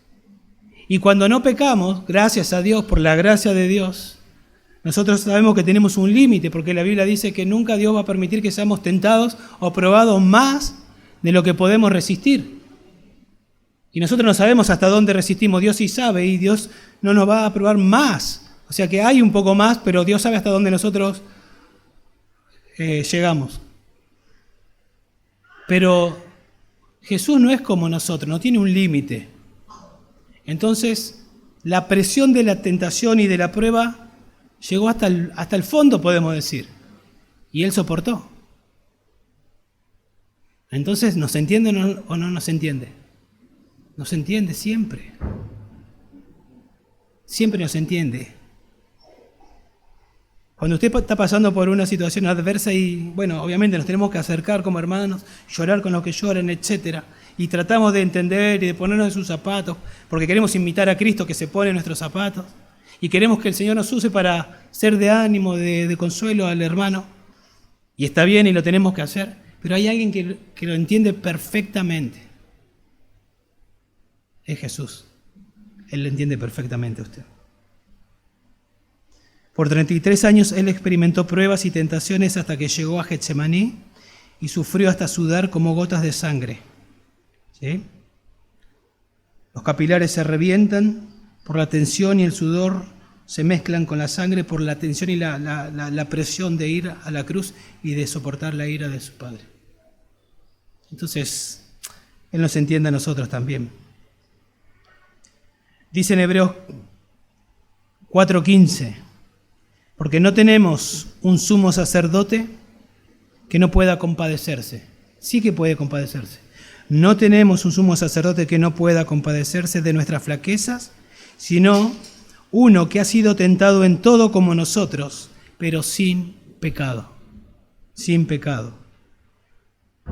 Y cuando no pecamos, gracias a Dios, por la gracia de Dios, nosotros sabemos que tenemos un límite, porque la Biblia dice que nunca Dios va a permitir que seamos tentados o probados más de lo que podemos resistir. Y nosotros no sabemos hasta dónde resistimos. Dios sí sabe y Dios no nos va a probar más. O sea que hay un poco más, pero Dios sabe hasta dónde nosotros llegamos. Pero Jesús no es como nosotros, no tiene un límite. Entonces, la presión de la tentación y de la prueba llegó hasta el fondo, podemos decir. Y Él soportó. Entonces, ¿nos entiende o no nos entiende? Nos entiende siempre. Siempre nos entiende. Cuando usted está pasando por una situación adversa y, bueno, obviamente nos tenemos que acercar como hermanos, llorar con los que lloran, etc. Y tratamos de entender y de ponernos en sus zapatos, porque queremos imitar a Cristo que se pone en nuestros zapatos. Y queremos que el Señor nos use para ser de ánimo, de consuelo al hermano. Y está bien y lo tenemos que hacer. Pero hay alguien que lo entiende perfectamente. Es Jesús. Él lo entiende perfectamente a usted. Por 33 años Él experimentó pruebas y tentaciones hasta que llegó a Getsemaní y sufrió hasta sudar como gotas de sangre. ¿Sí? Los capilares se revientan por la tensión y el sudor se mezclan con la sangre por la tensión y la presión de ir a la cruz y de soportar la ira de su Padre. Entonces, Él nos entiende a nosotros también. Dice en Hebreos 4:15, porque no tenemos un sumo sacerdote que no pueda compadecerse. Sí que puede compadecerse. No tenemos un sumo sacerdote que no pueda compadecerse de nuestras flaquezas, sino uno que ha sido tentado en todo como nosotros, pero sin pecado. Sin pecado.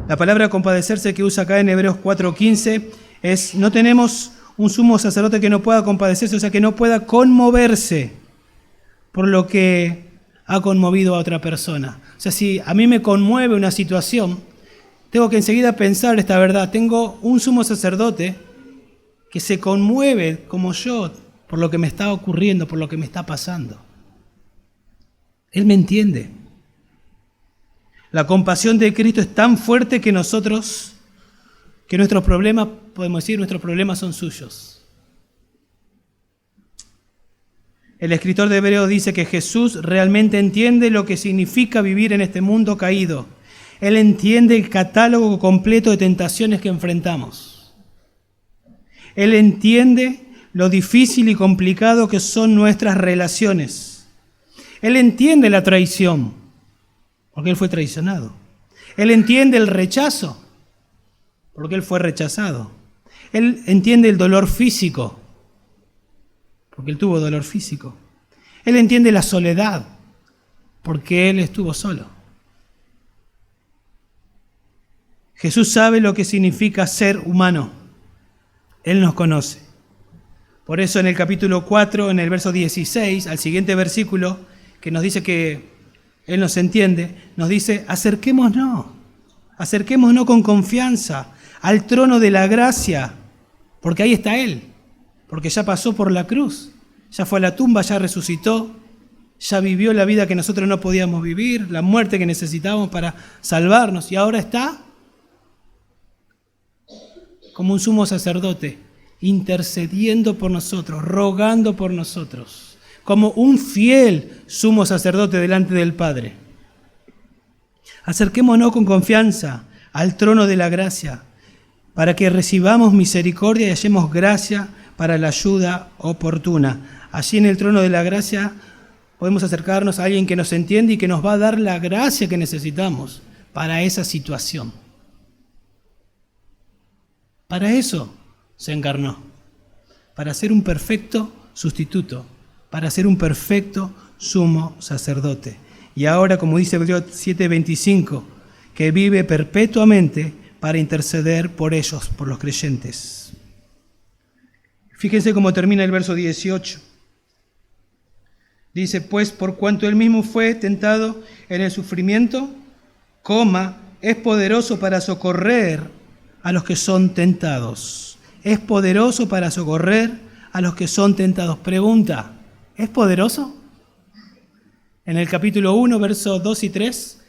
La palabra compadecerse que usa acá en Hebreos 4:15 es, no tenemos un sumo sacerdote que no pueda compadecerse, o sea, que no pueda conmoverse por lo que ha conmovido a otra persona. O sea, si a mí me conmueve una situación, tengo que enseguida pensar esta verdad. Tengo un sumo sacerdote que se conmueve como yo por lo que me está ocurriendo, por lo que me está pasando. Él me entiende. La compasión de Cristo es tan fuerte que nuestros problemas, podemos decir, nuestros problemas son suyos. El escritor de Hebreos dice que Jesús realmente entiende lo que significa vivir en este mundo caído. Él entiende el catálogo completo de tentaciones que enfrentamos. Él entiende lo difícil y complicado que son nuestras relaciones. Él entiende la traición, porque Él fue traicionado. Él entiende el rechazo, porque Él fue rechazado. Él entiende el dolor físico, porque Él tuvo dolor físico. Él entiende la soledad, porque Él estuvo solo. Jesús sabe lo que significa ser humano. Él nos conoce. Por eso en el capítulo 4, en el verso 16, al siguiente versículo, que nos dice que Él nos entiende, nos dice, acerquémonos con confianza al trono de la gracia, porque ahí está Él, porque ya pasó por la cruz, ya fue a la tumba, ya resucitó, ya vivió la vida que nosotros no podíamos vivir, la muerte que necesitábamos para salvarnos, y ahora está como un sumo sacerdote, intercediendo por nosotros, rogando por nosotros, como un fiel sumo sacerdote delante del Padre. Acerquémonos con confianza al trono de la gracia, para que recibamos misericordia y hallemos gracia para la ayuda oportuna. Allí en el trono de la gracia podemos acercarnos a alguien que nos entiende y que nos va a dar la gracia que necesitamos para esa situación. Para eso se encarnó, para ser un perfecto sustituto, para ser un perfecto sumo sacerdote. Y ahora, como dice Hebreos 7:25, que vive perpetuamente para interceder por ellos, por los creyentes. Fíjense cómo termina el verso 18. Dice, pues por cuanto Él mismo fue tentado en el sufrimiento, es poderoso para socorrer a los que son tentados. Es poderoso para socorrer a los que son tentados. Pregunta, ¿es poderoso? En el capítulo 1, versos 2 y 3,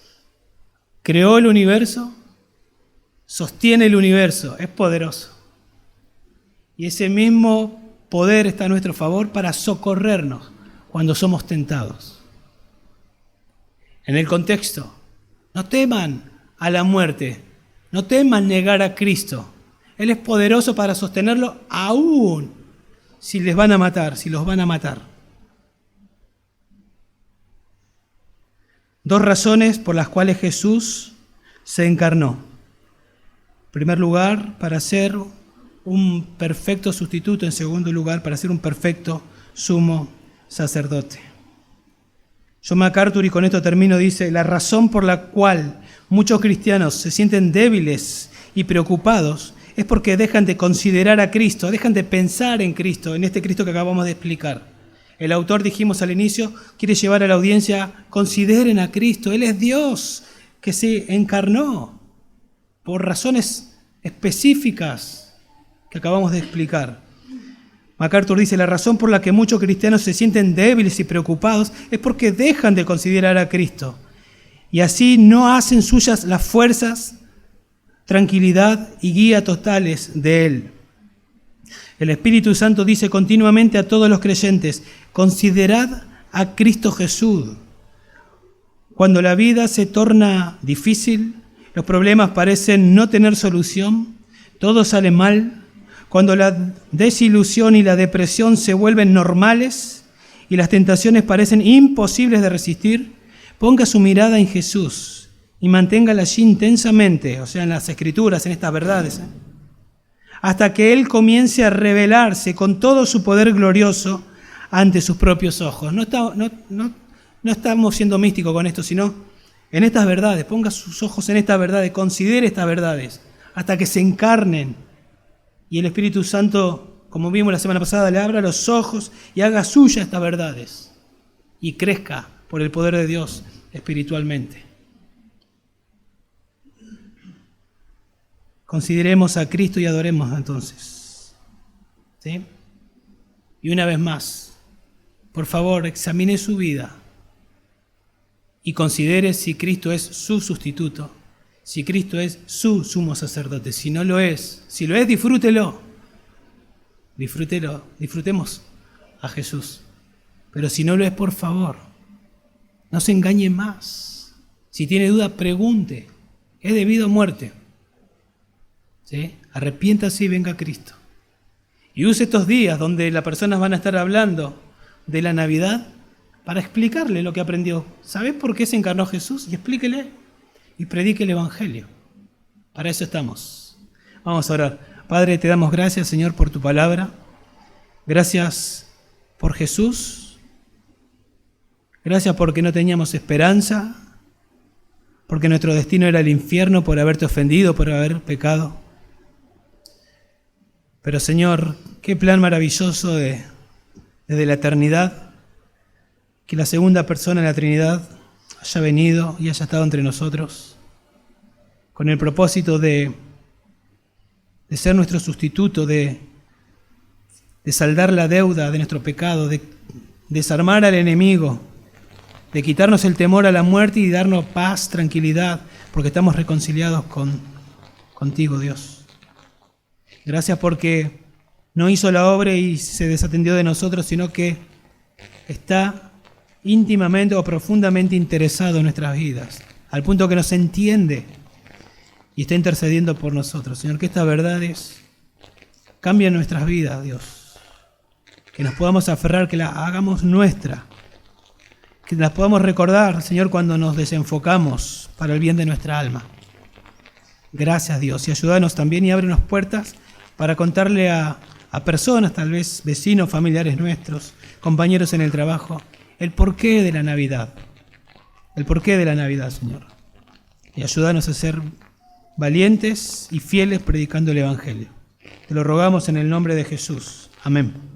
creó el universo, sostiene el universo, es poderoso. Y ese mismo poder está a nuestro favor para socorrernos cuando somos tentados. En el contexto, no teman a la muerte, no teman negar a Cristo. Él es poderoso para sostenerlo aún si les van a matar, si los van a matar. Dos razones por las cuales Jesús se encarnó. En primer lugar, para ser un perfecto sustituto. En segundo lugar, para ser un perfecto sumo sacerdote. John MacArthur, y con esto termino, dice, la razón por la cual muchos cristianos se sienten débiles y preocupados es porque dejan de considerar a Cristo, dejan de pensar en Cristo, en este Cristo que acabamos de explicar. El autor, dijimos al inicio, quiere llevar a la audiencia, consideren a Cristo, Él es Dios que se encarnó por razones específicas que acabamos de explicar. MacArthur dice, la razón por la que muchos cristianos se sienten débiles y preocupados es porque dejan de considerar a Cristo y así no hacen suyas las fuerzas, tranquilidad y guía totales de Él. El Espíritu Santo dice continuamente a todos los creyentes, considerad a Cristo Jesús. Cuando la vida se torna difícil, los problemas parecen no tener solución, todo sale mal, cuando la desilusión y la depresión se vuelven normales y las tentaciones parecen imposibles de resistir, ponga su mirada en Jesús y manténgala allí intensamente, o sea, en las Escrituras, en estas verdades, hasta que Él comience a revelarse con todo su poder glorioso ante sus propios ojos. No estamos siendo místicos con esto, sino en estas verdades. Ponga sus ojos en estas verdades, considere estas verdades, hasta que se encarnen. Y el Espíritu Santo, como vimos la semana pasada, le abra los ojos y haga suya estas verdades. Y crezca por el poder de Dios espiritualmente. Consideremos a Cristo y adoremos entonces. ¿Sí? Y una vez más, por favor, examine su vida. y considere si Cristo es su sustituto, si Cristo es su sumo sacerdote. Si no lo es, si lo es, disfrútelo. Disfrutemos a Jesús. Pero si no lo es, por favor, no se engañe más. Si tiene duda, pregunte. ¿Es debido a muerte? ¿Sí? Arrepiéntase y venga a Cristo. Y use estos días donde las personas van a estar hablando de la Navidad para explicarle lo que aprendió. ¿Sabés por qué se encarnó Jesús? Y explíquele y predique el Evangelio. Para eso estamos. Vamos a orar. Padre, te damos gracias, Señor, por tu palabra. Gracias por Jesús. Gracias porque no teníamos esperanza, porque nuestro destino era el infierno por haberte ofendido, por haber pecado. Pero, Señor, qué plan maravilloso desde la eternidad, que la segunda persona de la Trinidad haya venido y haya estado entre nosotros, con el propósito de ser nuestro sustituto, de saldar la deuda de nuestro pecado, de desarmar al enemigo, de quitarnos el temor a la muerte y darnos paz, tranquilidad, porque estamos reconciliados contigo, Dios. Gracias porque no hizo la obra y se desatendió de nosotros, sino que está íntimamente o profundamente interesado en nuestras vidas, al punto que nos entiende y está intercediendo por nosotros. Señor, que estas verdades cambien nuestras vidas, Dios. Que nos podamos aferrar, que la hagamos nuestra. Que las podamos recordar, Señor, cuando nos desenfocamos para el bien de nuestra alma. Gracias, Dios. Y ayúdanos también y ábrenos puertas para contarle a personas, tal vez vecinos, familiares nuestros, compañeros en el trabajo, el porqué de la Navidad. El porqué de la Navidad, Señor. Y ayúdanos a ser valientes y fieles predicando el Evangelio. Te lo rogamos en el nombre de Jesús. Amén.